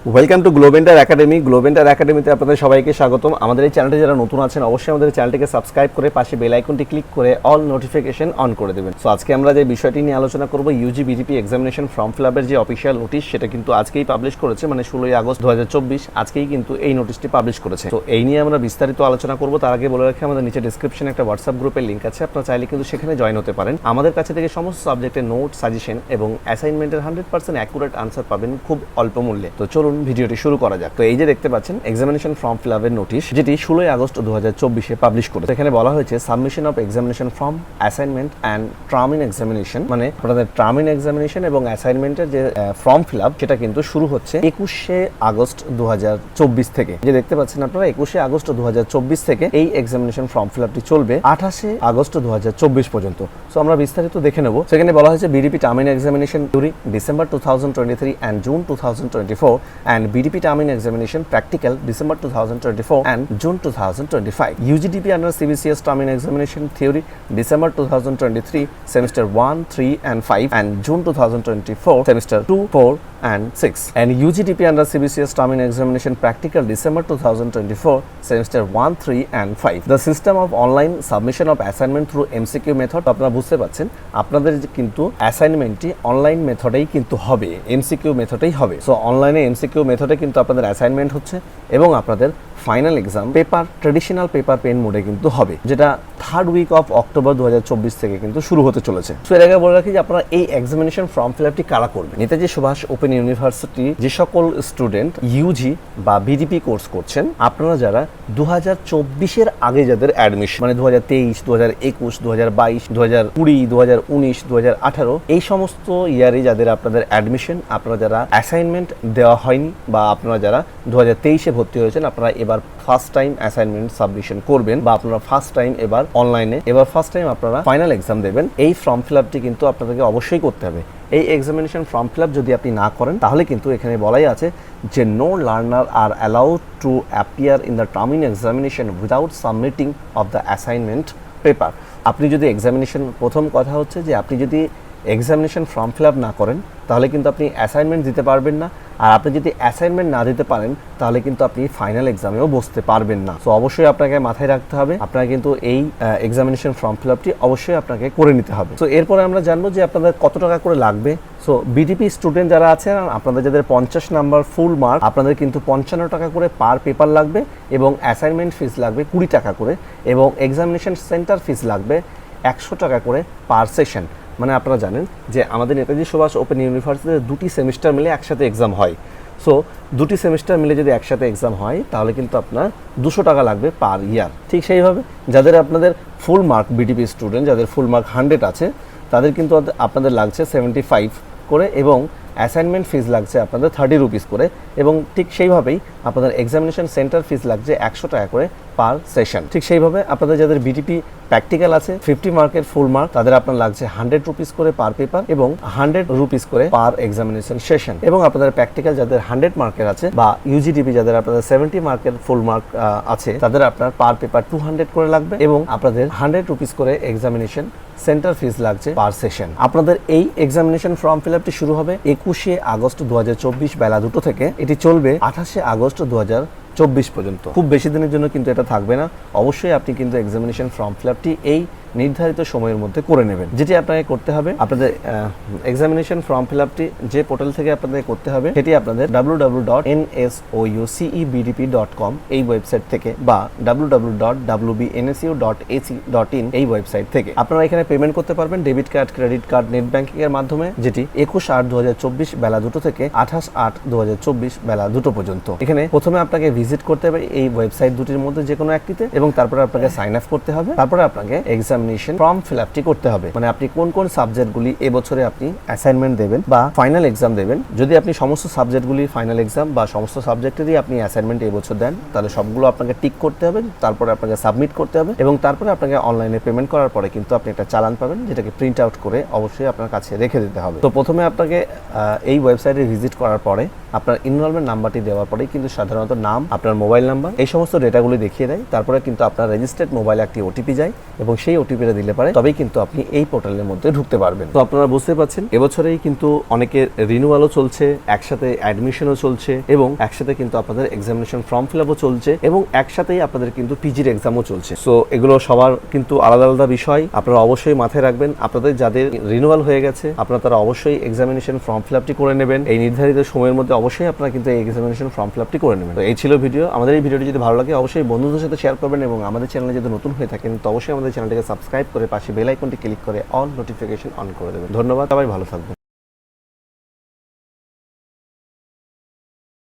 Welcome to গ্লোবেন্টার academy. গ্লোবেন্টার একাডেমিতে আপনাদের সবাইকে স্বাগতম। আমাদের এই চ্যানেলটি যারা নতুন আছেন অবশ্যই আমাদের চ্যানেলটিকে সাবস্ক্রাইব করে পাশে বেল আইকনটি ক্লিক করে অল নোটিফিকেশন অন করে দেবেন। সো আজকে আমরা যে বিষয়টি নিয়ে আলোচনা করব, UG BDP examination form fill আপের যে অফিসিয়াল নোটিশ সেটা কিন্তু আজকেই পাবলিশ করেছে, মানে 16ই আগস্ট 2024 আজকেই কিন্তু এই নোটিশটি পাবলিশ করেছে। তো এই নিয়ে আমরা বিস্তারিত আলোচনা করব। তার আগে বলে রাখি, আমাদের নিচে ডেসক্রিপশনে একটা হোয়াটসঅ্যাপ গ্রুপের লিঙ্ক আছে, আপনারা চাইলে কিন্তু সেখানে জয়েন হতে পারেন। আমাদের কাছে থেকে সমস্ত সাবজেক্টের নোট, সাজেশন এবং অ্যাসাইনমেন্টের 100% অ্যাকুরেট আনসার পাবেন খুব অল্প মূল্যে। তো চলুন ভিডিওটি শুরু করা যাক। তো এই যে দেখতে পাচ্ছেন এক্সামিনেশন ফর্ম ফিল আপের নোটিশ, যেটি 16ই আগস্ট 2024 পাবলিশ করেছে। এখানে বলা হয়েছে submission of examination form, assignment and term in examination, মানে আপনাদের টার্ম ইন এক্সামিনেশন এবং অ্যাসাইনমেন্টের যে ফর্ম ফিল আপ সেটা কিন্তু শুরু হচ্ছে 21শে আগস্ট 2024 থেকে। যে দেখতে পাচ্ছেন আপনারা 21শে আগস্ট 2024 থেকে এই এক্সামিনেশন ফর্ম ফিল আপটি চলবে 28শে আগস্ট 2024 পর্যন্ত। সো আমরা বিস্তারিত দেখে নেব। সেখানে বলা হয়েছে BDP term in examination during December 2023 and June 2024 and BDP term in examination practical December 2024 and June 2025. UGDP under CBCS term in examination theory December 2023 semester 1, 3 and 5 and June 2024 semester 2, 4 and 6 and UGDP under CBCS term in examination practical December 2024 semester 1, 3 and 5. The system of online submission of assignment through MCQ method, আপনারা বুঝতে পারছেন আপনাদের কিন্তু অ্যাসাইনমেন্টটি online মেথডেই কিন্তু হবে, MCQ মেথডেই হবে। So অনলাইনে MCQ মেথডে কিন্তু আপনাদের অ্যাসাইনমেন্ট হচ্ছে এবং আপনাদের final exam paper traditional paper pen মোডে কিন্তু হবে, যেটা থার্ড উইক অফ অক্টোবর 2024 থেকে কিন্তু শুরু হতে চলেছে। সো এর আগে বলে রাখি যে আপনারা এই এক্সামিনেশন ফর্ম ফিল আপটি কারা করবেন। নেতাজি সুভাষ ওপেন ইউনিভার্সিটি যে সকল স্টুডেন্ট ইউজি বা বিডিপি কোর্স করছেন, আপনারা যারা 2024-এর আগে যাদের অ্যাডমিশন, মানে 2023, 2021, 2022, 2020, 2019, 2018 এই সমস্ত ইয়ারে যাদের আপনাদের অ্যাডমিশন, আপনারা যারা অ্যাসাইনমেন্ট দেওয়া হয়নি বা আপনারা যারা 2023-এ ভর্তি হয়েছেন, আপনারা এবার ফার্স্ট টাইম অ্যাসাইনমেন্ট সাবমিশন করবেন বা আপনারা ফার্স্ট টাইম এবার অনলাইনে ফার্স্ট টাইম আপনারা ফাইনাল এক্সাম দেবেন। এই ফর্ম ফিল আপটি কিন্তু আপনাদেরকে অবশ্যই করতে হবে। এই এক্সামিনেশন ফর্ম ফিল আপ যদি আপনি না করেন তাহলে কিন্তু এখানে বলাই আছে যে no learner are allowed to appear in the term in examination without submitting of the assignment paper. আপনি যদি এক্সামিনেশন, প্রথম কথা হচ্ছে যে আপনি যদি এক্সামিনেশন ফর্ম ফিল আপ না করেন তাহলে কিন্তু আপনি অ্যাসাইনমেন্ট দিতে পারবেন না, আর আপনি যদি অ্যাসাইনমেন্ট না দিতে পারেন তাহলে কিন্তু আপনি ফাইনাল এক্সামেও বসতে পারবেন না। সো অবশ্যই আপনাকে মাথায় রাখতে হবে, আপনারা কিন্তু এই এক্সামিনেশন ফর্ম ফিল আপটি অবশ্যই আপনাকে করে নিতে হবে। সো এরপরে আমরা জানবো যে আপনাদের কত টাকা করে লাগবে। সো বিডিপি স্টুডেন্ট যারা আছেন, আপনাদের যাদের 50 নাম্বার ফুল মার্ক, আপনাদের কিন্তু 55 টাকা করে পার পেপার লাগবে এবং অ্যাসাইনমেন্ট ফিস লাগবে 20 টাকা করে এবং এক্সামিনেশন সেন্টার ফিস লাগবে 100 টাকা করে পার সেশন। মানে আপনারা জানেন যে আমাদের নেতাজি সুভাষ ওপেন ইউনিভার্সিটিতে দুটি সেমিস্টার মিলে একসাথে এক্সাম হয়। সো দুটি সেমিস্টার মিলে যদি একসাথে এক্সাম হয় তাহলে কিন্তু আপনার 200 টাকা লাগবে পার ইয়ার। ঠিক সেইভাবে যাদের আপনাদের ফুল মার্ক, বিডিপি স্টুডেন্ট যাদের ফুল মার্ক 100 আছে, তাদের কিন্তু আপনাদের লাগছে 75 করে এবং অ্যাসাইনমেন্ট ফিস লাগছে আপনাদের 30 রুপিস করে এবং ঠিক সেইভাবেই আপনাদের এক্সামিনেশন সেন্টার ফিস লাগছে 100 টাকা করে পার সেশন। ঠিক সেইভাবে আপনাদের যাদের বিডিপি প্র্যাকটিক্যাল আছে 50 মার্কের ফুল মার্ক, তাদের আপনার লাগছে 100 রুপিস করে পার পেপার এবং 100 রুপিস করে পার এক্সামিনেশন সেশন। এবং আপনাদের প্র্যাকটিক্যাল যাদের 100 মার্কের আছে বা ইউজিডিপি যাদের আপনাদের 70 মার্কের ফুল মার্ক আছে, তাদের আপনার পার পেপার 200 করে লাগবে এবং আপনাদের 100 রুপিস করে এক্সামিনেশন সেন্টার ফিস লাগছে পার সেশন। আপনাদের এই এক্সামিনেশন ফর্ম ফিল আপটি শুরু হবে 21শে আগস্ট 2024 বেলা 2টো থেকে, এটি চলবে 28শে আগস্ট 2024 পর্যন্ত। খুব বেশি দিনের জন্য কিন্তু এটা থাকবে না। অবশ্যই আপনি কিন্তু এক্সামিনেশন ফর্ম ফিল আপটি এই নির্ধারিত সময়ের মধ্যে করে নেবেন। যেটি আপনাকে করতে হবে, আপনাদের এক্সামিনেশন ফর্ম ফিল আপটি যে পোর্টাল থেকে আপনাদের করতে হবে সেটি আপনাদের www.nsoucebdp.com এই ওয়েবসাইট থেকে বা www.wbnsu.ac.in এই ওয়েবসাইট থেকে আপনারা এখানে পেমেন্ট করতে পারবেন debit card, credit card, net banking এর মাধ্যমে, যেটি 21/8/2024 বেলা 2টো থেকে 28/8/2024 বেলা 2টো পর্যন্ত। এখানে প্রথমে আপনাকে ভিজিট করতে হবে এই ওয়েবসাইট দুটির মধ্যে যে কোনো একটিতে এবং তারপরে আপনাকে সাইন আপ করতে হবে। তারপরে আপনাকে এক্সামিনেশন ফর্ম ফিল আপটি করতে হবে, মানে আপনি কোন কোন সাবজেক্টগুলি এবছরে আপনি অ্যাসাইনমেন্ট দেবেন বা ফাইনাল এক্সাম দেবেন। যদি আপনি সমস্ত সাবজেক্টগুলি ফাইনাল এক্সাম বা সমস্ত সাবজেক্টেরই আপনি অ্যাসাইনমেন্ট এবছর দেন তাহলে সবগুলো আপনাকে টিক করতে হবে, তারপরে আপনাকে সাবমিট করতে হবে এবং তারপরে আপনাকে অনলাইনে পেমেন্ট করার পরে কিন্তু আপনি একটা চালান পাবেন, যেটাকে প্রিন্ট আউট করে অবশ্যই আপনার কাছে রেখে দিতে হবে। তো প্রথমে আপনাকে এই ওয়েবসাইটে ভিজিট করার পরে আপনার এনরোলমেন্ট নাম্বারটি দেওয়ার পরেই কিন্তু সাধারণত নাম, আপনার মোবাইল নাম্বার, এই সমস্ত ডেটাগুলি দেখিয়ে দেয়। তারপরে কিন্তু আপনার রেজিস্টার্ড মোবাইলে একটি ওটিপি যায় এবং সেই ওটিপিটা দিলে পারে তবেই কিন্তু আপনি এই পোর্টালের মধ্যে ঢুকতে পারবেন। তো আপনারা বুঝতে পারছেন এবছরেই কিন্তু অনেকের রিনিউয়ালও চলছে, একসাথে অ্যাডমিশনও চলছে এবং একসাথে কিন্তু আপনাদের এক্সামিনেশন ফর্ম ফিল আপও চলছে এবং একসাথেই আপনাদের কিন্তু পিজির এক্সামও চলছে। সো এগুলো সবার কিন্তু আলাদা আলাদা বিষয়, আপনারা অবশ্যই মাথায় রাখবেন। আপনাদের যাদের রিনিউয়াল হয়ে গেছে আপনারা তারা অবশ্যই এক্সামিনেশন ফর্ম ফিল আপটি করে নেবেন। এই নির্ধারিত সময়ের মধ্যে অবশ্যই আপনারা কিন্তু এই এক্সামিনেশন ফর্ম ফিল আপটি করে নেবেন। তো এই ছিল ভিডিও। আমাদের এই ভিডিওটি যদি ভালো লাগে অবশ্যই বন্ধুদের সাথে শেয়ার করবেন এবং আমাদের চ্যানেলে যদি নতুন হয়ে থাকেন তো অবশ্যই আমাদের চ্যানেলটিকে সাবস্ক্রাইব করে পাশে বেল আইকনটি ক্লিক করে অল নোটিফিকেশন অন করে দেবেন। ধন্যবাদ, সবাই ভালো থাকবেন।